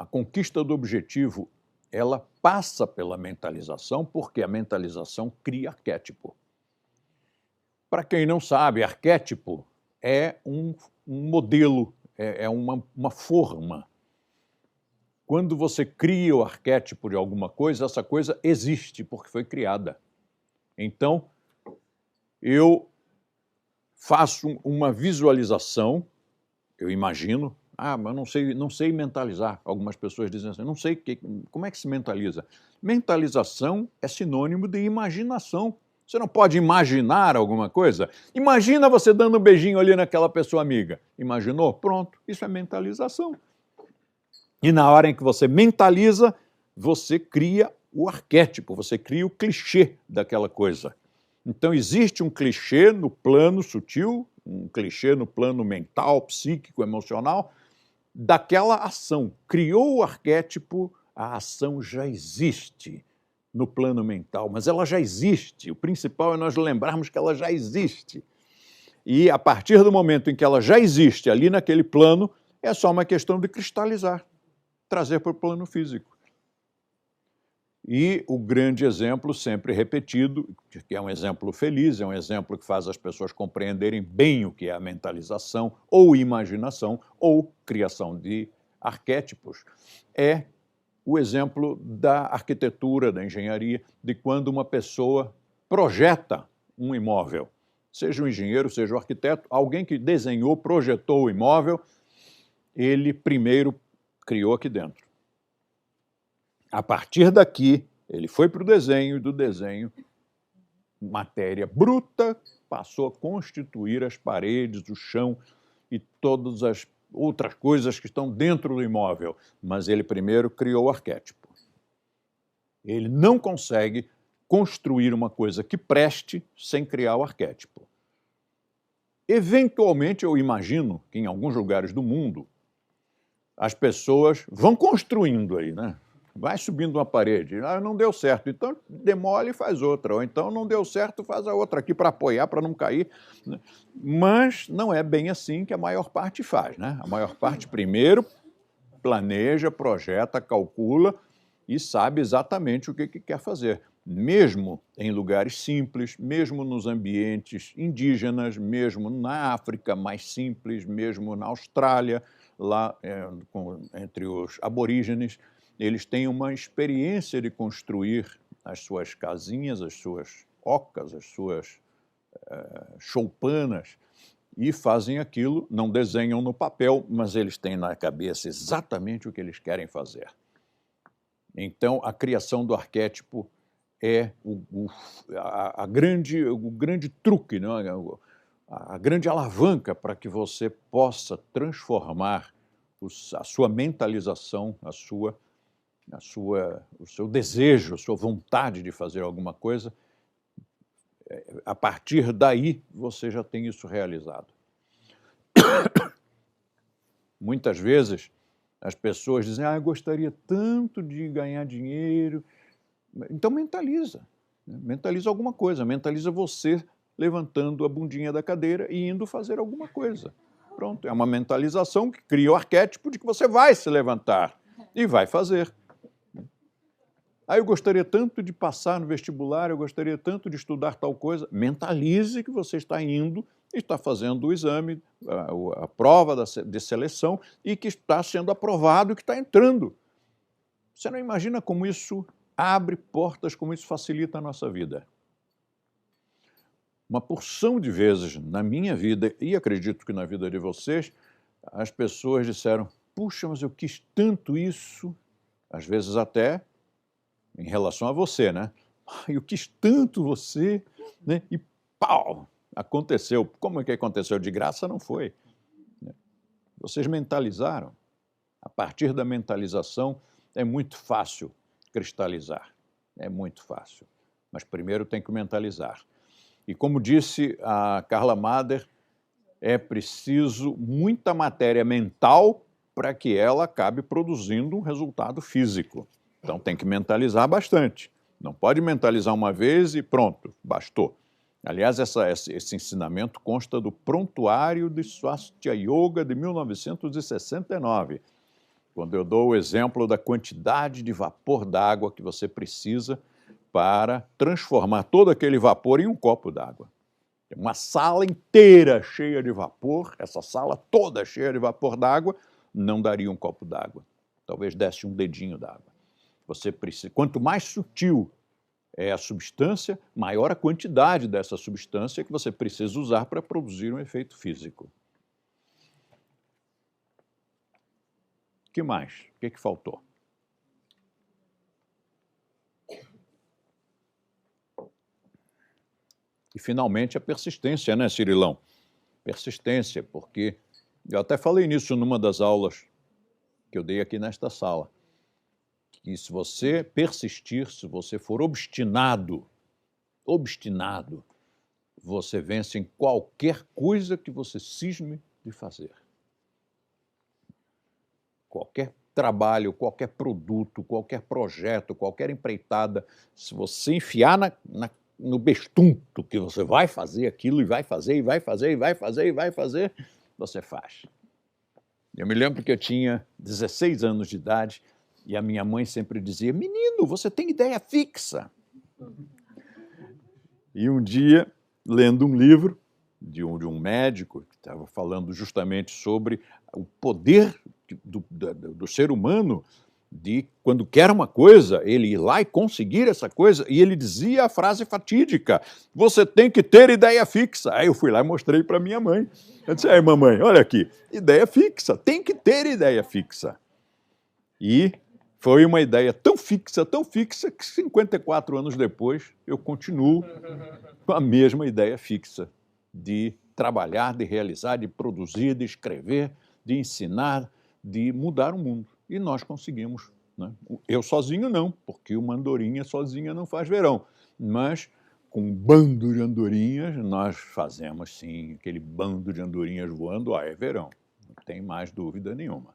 a conquista do objetivo, ela passa pela mentalização, porque a mentalização cria arquétipo. Para quem não sabe, arquétipo é um modelo, é uma forma. Quando você cria o arquétipo de alguma coisa, essa coisa existe porque foi criada. Então, eu faço uma visualização, eu imagino, mas não sei mentalizar. Algumas pessoas dizem assim, não sei como é que se mentaliza. Mentalização é sinônimo de imaginação. Você não pode imaginar alguma coisa? Imagina você dando um beijinho ali naquela pessoa amiga. Imaginou? Pronto, isso é mentalização. E na hora em que você mentaliza, você cria o arquétipo, você cria o clichê daquela coisa. Então existe um clichê no plano sutil, um clichê no plano mental, psíquico, emocional, daquela ação. Criou o arquétipo, a ação já existe no plano mental, mas ela já existe. O principal é nós lembrarmos que ela já existe. E a partir do momento em que ela já existe ali naquele plano, é só uma questão de cristalizar, trazer para o plano físico. E o grande exemplo, sempre repetido, que é um exemplo feliz, é um exemplo que faz as pessoas compreenderem bem o que é a mentalização, ou imaginação, ou criação de arquétipos, é o exemplo da arquitetura, da engenharia, de quando uma pessoa projeta um imóvel. Seja o engenheiro, seja o arquiteto, alguém que desenhou, projetou o imóvel, ele primeiro criou aqui dentro. A partir daqui, ele foi para o desenho, e do desenho, matéria bruta, passou a constituir as paredes, o chão e todas as outras coisas que estão dentro do imóvel. Mas ele primeiro criou o arquétipo. Ele não consegue construir uma coisa que preste sem criar o arquétipo. Eventualmente, eu imagino que em alguns lugares do mundo, as pessoas vão construindo aí, né? Vai subindo uma parede, não deu certo, então demole e faz outra, ou então não deu certo, faz a outra aqui para apoiar, para não cair. Mas não é bem assim que a maior parte faz, né? A maior parte primeiro planeja, projeta, calcula e sabe exatamente o que quer fazer. Mesmo em lugares simples, mesmo nos ambientes indígenas, mesmo na África mais simples, mesmo na Austrália, lá entre os aborígenes, eles têm uma experiência de construir as suas casinhas, as suas ocas, as suas choupanas, e fazem aquilo, não desenham no papel, mas eles têm na cabeça exatamente o que eles querem fazer. Então, a criação do arquétipo é o grande truque, né? A grande alavanca para que você possa transformar a sua mentalização, o seu desejo, a sua vontade de fazer alguma coisa. A partir daí, você já tem isso realizado. Muitas vezes, as pessoas dizem, eu gostaria tanto de ganhar dinheiro. Então, mentaliza. Mentaliza alguma coisa. Mentaliza você levantando a bundinha da cadeira e indo fazer alguma coisa. Pronto, é uma mentalização que cria o arquétipo de que você vai se levantar e vai fazer. Eu gostaria tanto de passar no vestibular, eu gostaria tanto de estudar tal coisa. Mentalize que você está indo e está fazendo o exame, a prova de seleção e que está sendo aprovado e que está entrando. Você não imagina como isso abre portas, como isso facilita a nossa vida. Uma porção de vezes na minha vida, e acredito que na vida de vocês, as pessoas disseram, puxa, mas eu quis tanto isso, às vezes até em relação a você, né? Eu quis tanto você, né? E pau! Aconteceu. Como é que aconteceu? De graça não foi. Vocês mentalizaram. A partir da mentalização é muito fácil cristalizar. É muito fácil. Mas primeiro tem que mentalizar. E como disse a Carla Mader, é preciso muita matéria mental para que ela acabe produzindo um resultado físico. Então tem que mentalizar bastante. Não pode mentalizar uma vez e pronto, bastou. Aliás, esse ensinamento consta do Prontuário de Swastika Yoga de 1969. quando eu dou o exemplo da quantidade de vapor d'água que você precisa para transformar todo aquele vapor em um copo d'água. Uma sala inteira cheia de vapor, essa sala toda cheia de vapor d'água, não daria um copo d'água. Talvez desse um dedinho d'água. Você precisa, quanto mais sutil é a substância, maior a quantidade dessa substância que você precisa usar para produzir um efeito físico. O que mais? O que faltou? E, finalmente, a persistência, né, Cirilão? Persistência, porque eu até falei nisso numa das aulas que eu dei aqui nesta sala, que se você persistir, se você for obstinado, você vence em qualquer coisa que você cisme de fazer. Qualquer trabalho, qualquer produto, qualquer projeto, qualquer empreitada, se você enfiar no bestunto que você vai fazer aquilo, e vai fazer, e vai fazer, e vai fazer, e vai fazer, você faz. Eu me lembro que eu tinha 16 anos de idade e a minha mãe sempre dizia: menino, você tem ideia fixa. E um dia, lendo um livro de um médico que estava falando justamente sobre o poder do ser humano de, quando quer uma coisa, ele ir lá e conseguir essa coisa, e ele dizia a frase fatídica: você tem que ter ideia fixa. Aí eu fui lá e mostrei para minha mãe. Eu disse: aí, mamãe, olha aqui, ideia fixa, tem que ter ideia fixa. E foi uma ideia tão fixa, que 54 anos depois eu continuo com a mesma ideia fixa de trabalhar, de realizar, de produzir, de escrever, de ensinar, de mudar o mundo. E nós conseguimos, né? Eu sozinho não, porque uma andorinha sozinha não faz verão, mas com um bando de andorinhas nós fazemos sim, aquele bando de andorinhas voando, é verão, não tem mais dúvida nenhuma.